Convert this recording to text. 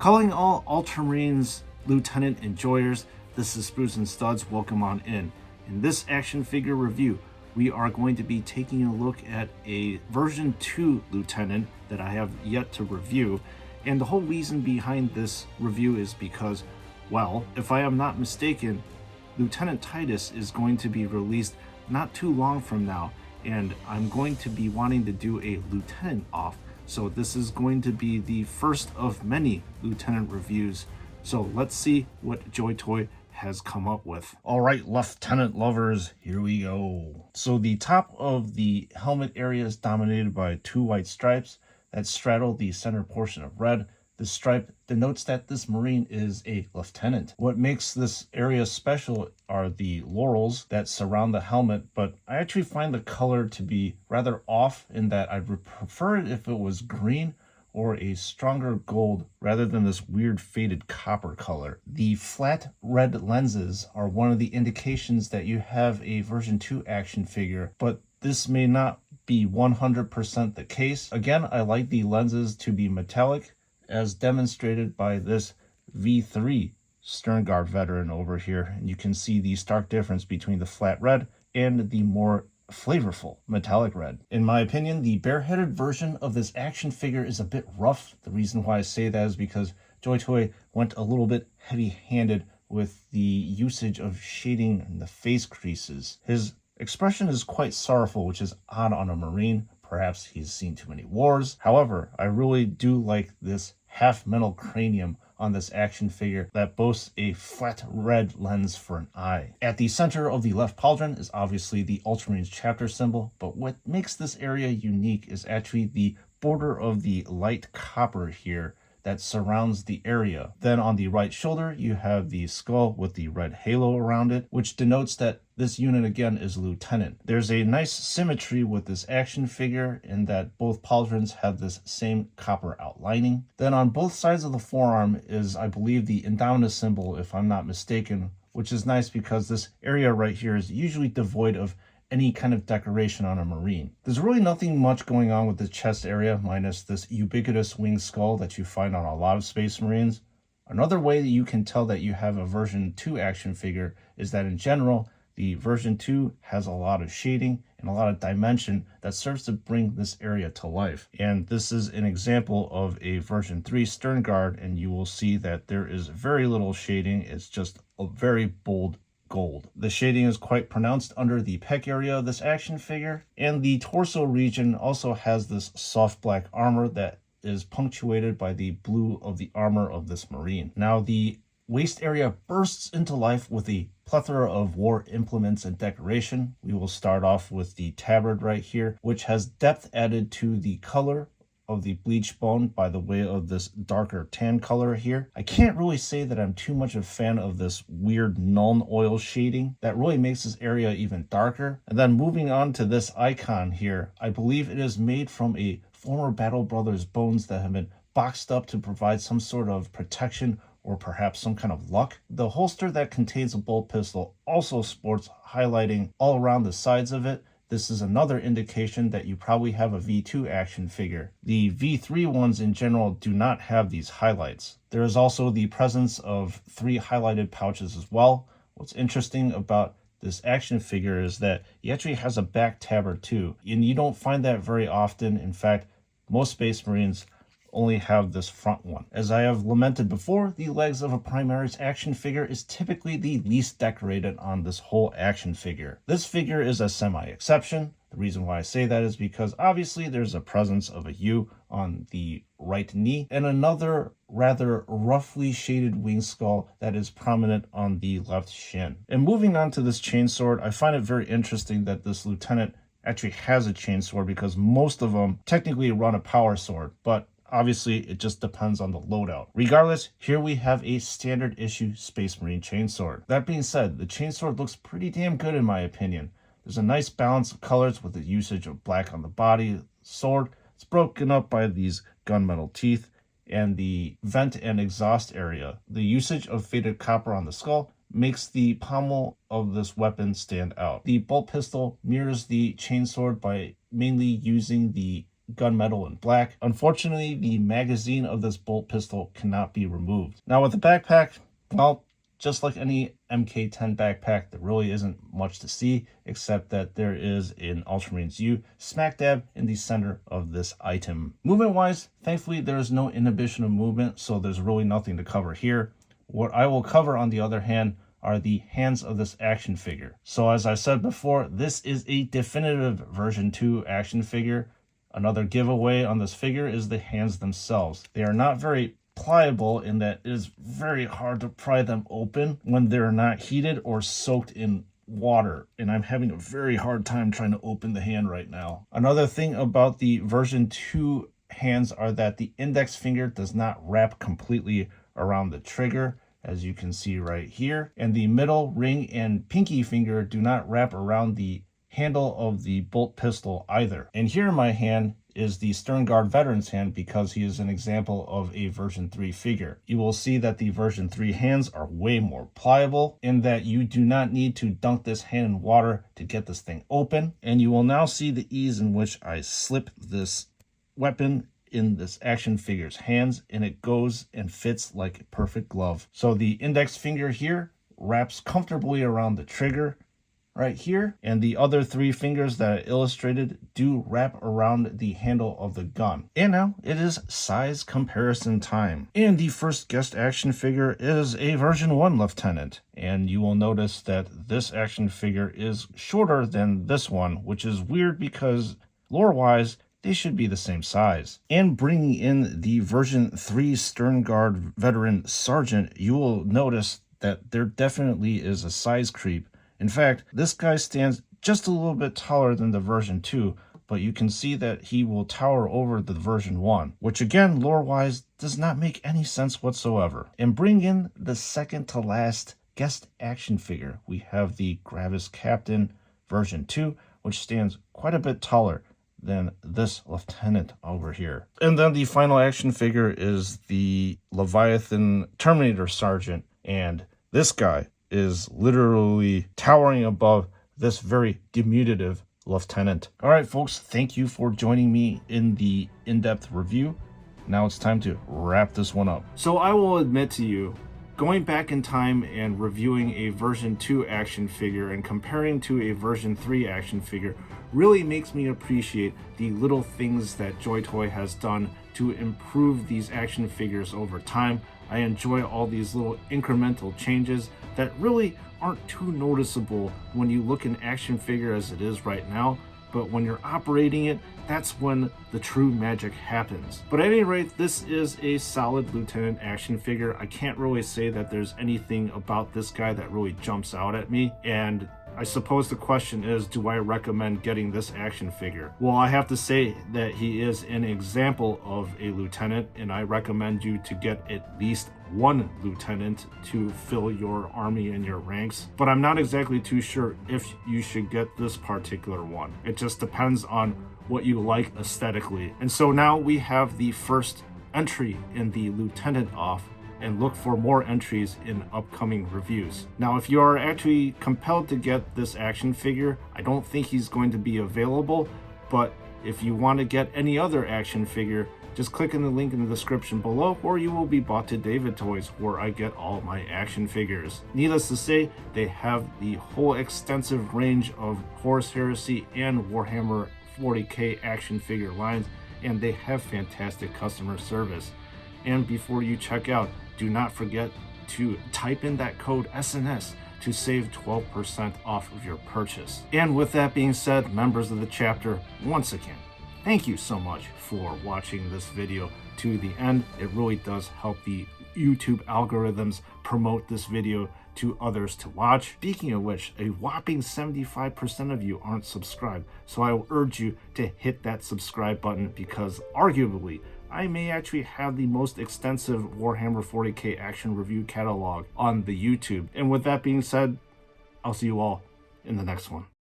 Calling all Ultramarines Lieutenant enjoyers, this is Spruce and Studs, welcome on in. In this action figure review, we are going to be taking a look at a version 2 Lieutenant that I have yet to review. And the whole reason behind this review is because, well, if I am not mistaken, Lieutenant Titus is going to be released not too long from now, and I'm going to be wanting to do a Lieutenant off. So this is going to be the first of many Lieutenant reviews. So let's see what JoyToy has come up with. All right, Lieutenant lovers, here we go. So the top of the helmet area is dominated by two white stripes that straddle the center portion of red. This stripe denotes that this Marine is a lieutenant. What makes this area special are the laurels that surround the helmet, but I actually find the color to be rather off in that I would prefer it if it was green or a stronger gold rather than this weird faded copper color. The flat red lenses are one of the indications that you have a version 2 action figure, but this may not be 100% the case. Again, I like the lenses to be metallic, as demonstrated by this V3 Stern Guard veteran over here. And you can see the stark difference between the flat red and the more flavorful metallic red. In my opinion, the bareheaded version of this action figure is a bit rough. The reason why I say that is because JoyToy went a little bit heavy-handed with the usage of shading in the face creases. His expression is quite sorrowful, which is odd on a Marine. Perhaps he's seen too many wars. However, I really do like this half metal cranium on this action figure that boasts a flat red lens for an eye. At the center of the left pauldron is obviously the Ultramarines chapter symbol, but what makes this area unique is actually the border of the light copper here that surrounds the area. Then on the right shoulder, you have the skull with the red halo around it, which denotes that this unit again is Lieutenant. There's a nice symmetry with this action figure in that both pauldrons have this same copper outlining. Then on both sides of the forearm is, I believe, the Indominus symbol, if I'm not mistaken, which is nice because this area right here is usually devoid of any kind of decoration on a Marine. There's really nothing much going on with the chest area, minus this ubiquitous winged skull that you find on a lot of Space Marines. Another way that you can tell that you have a version 2 action figure is that in general, the version 2 has a lot of shading and a lot of dimension that serves to bring this area to life. And this is an example of a version 3 Stern Guard, and you will see that there is very little shading. It's just a very bold gold. The shading is quite pronounced under the pec area of this action figure, and the torso region also has this soft black armor that is punctuated by the blue of the armor of this Marine. Now the waist area bursts into life with a plethora of war implements and decoration. We will start off with the tabard right here, which has depth added to the color of the bleach bone by the way of this darker tan color here. I can't really say that I'm too much of a fan of this weird Nuln oil shading. That really makes this area even darker. And then moving on to this icon here, I believe it is made from a former Battle Brothers bones that have been boxed up to provide some sort of protection or perhaps some kind of luck. The holster that contains a bolt pistol also sports highlighting all around the sides of it. This is another indication that you probably have a V2 action figure. The V3 ones in general do not have these highlights. There is also the presence of 3 highlighted pouches as well. What's interesting about this action figure is that he actually has a back tabard too, and you don't find that very often. In fact, most Space Marines only have this front one. As I have lamented before, the legs of a Primaris action figure is typically the least decorated on this whole action figure. This figure is a semi-exception. The reason why I say that is because obviously there's a presence of a U on the right knee and another rather roughly shaded wing skull that is prominent on the left shin. And moving on to this chainsword, I find it very interesting that this Lieutenant actually has a chainsword because most of them technically run a power sword, but obviously, it just depends on the loadout. Regardless, here we have a standard issue Space Marine chainsword. That being said, the chainsword looks pretty damn good in my opinion. There's a nice balance of colors with the usage of black on the body. Sword, it's broken up by these gunmetal teeth and the vent and exhaust area. The usage of faded copper on the skull makes the pommel of this weapon stand out. The bolt pistol mirrors the chainsword by mainly using the gunmetal in black. Unfortunately, the magazine of this bolt pistol cannot be removed. Now with the backpack, well, just like any MK10 backpack, there really isn't much to see, except that there is an Ultramarines U smack dab in the center of this item. Movement wise, thankfully there is no inhibition of movement, so there's really nothing to cover here. What I will cover, on the other hand, are the hands of this action figure. So as I said before, this is a definitive version 2 action figure. Another giveaway on this figure is the hands themselves. They are not very pliable in that it is very hard to pry them open when they're not heated or soaked in water, and I'm having a very hard time trying to open the hand right now. Another thing about the version 2 hands are that the index finger does not wrap completely around the trigger, as you can see right here, and the middle ring and pinky finger do not wrap around the handle of the bolt pistol either. And here in my hand is the Stern Guard veteran's hand, because he is an example of a version 3 figure. You will see that the version 3 hands are way more pliable, in that you do not need to dunk this hand in water to get this thing open. And you will now see the ease in which I slip this weapon in this action figure's hands, and it goes and fits like a perfect glove. So the index finger here wraps comfortably around the trigger right here, and the other 3 fingers that I illustrated do wrap around the handle of the gun. And now it is size comparison time. And the first guest action figure is a version 1 Lieutenant, and you will notice that this action figure is shorter than this one, which is weird because lore wise they should be the same size. And bringing in the version 3 Stern Guard veteran Sergeant, you will notice that there definitely is a size creep. In fact, this guy stands just a little bit taller than the version 2, but you can see that he will tower over the version 1, which again, lore-wise, does not make any sense whatsoever. And bring in the second to last guest action figure. We have the Gravis Captain version 2, which stands quite a bit taller than this lieutenant over here. And then the final action figure is the Leviathan Terminator Sergeant, and this guy is literally towering above this very diminutive lieutenant. All right, folks, thank you for joining me in the in-depth review. Now it's time to wrap this one up. So I will admit to you, going back in time and reviewing a version 2 action figure and comparing to a version 3 action figure really makes me appreciate the little things that JoyToy has done to improve these action figures over time. I enjoy all these little incremental changes that really aren't too noticeable when you look an action figure as it is right now, but when you're operating it, that's when the true magic happens. But at any rate, this is a solid Lieutenant action figure. I can't really say that there's anything about this guy that really jumps out at me, and I suppose the question is, do I recommend getting this action figure? Well, I have to say that he is an example of a lieutenant, and I recommend you to get at least one lieutenant to fill your army and your ranks. But I'm not exactly too sure if you should get this particular one. It just depends on what you like aesthetically. And so now we have the first entry in the lieutenant off, and look for more entries in upcoming reviews. Now, if you are actually compelled to get this action figure, I don't think he's going to be available, but if you want to get any other action figure, just click in the link in the description below, or you will be brought to David Toys, where I get all my action figures. Needless to say, they have the whole extensive range of Horus Heresy and Warhammer 40K action figure lines, and they have fantastic customer service. And before you check out, do not forget to type in that code SNS to save 12% off of your purchase. And with that being said, members of the chapter, once again, thank you so much for watching this video to the end. It really does help the YouTube algorithms promote this video to others to watch. Speaking of which, a whopping 75% of you aren't subscribed, so I will urge you to hit that subscribe button, because arguably I may actually have the most extensive Warhammer 40K action review catalog on the YouTube. And with that being said, I'll see you all in the next one.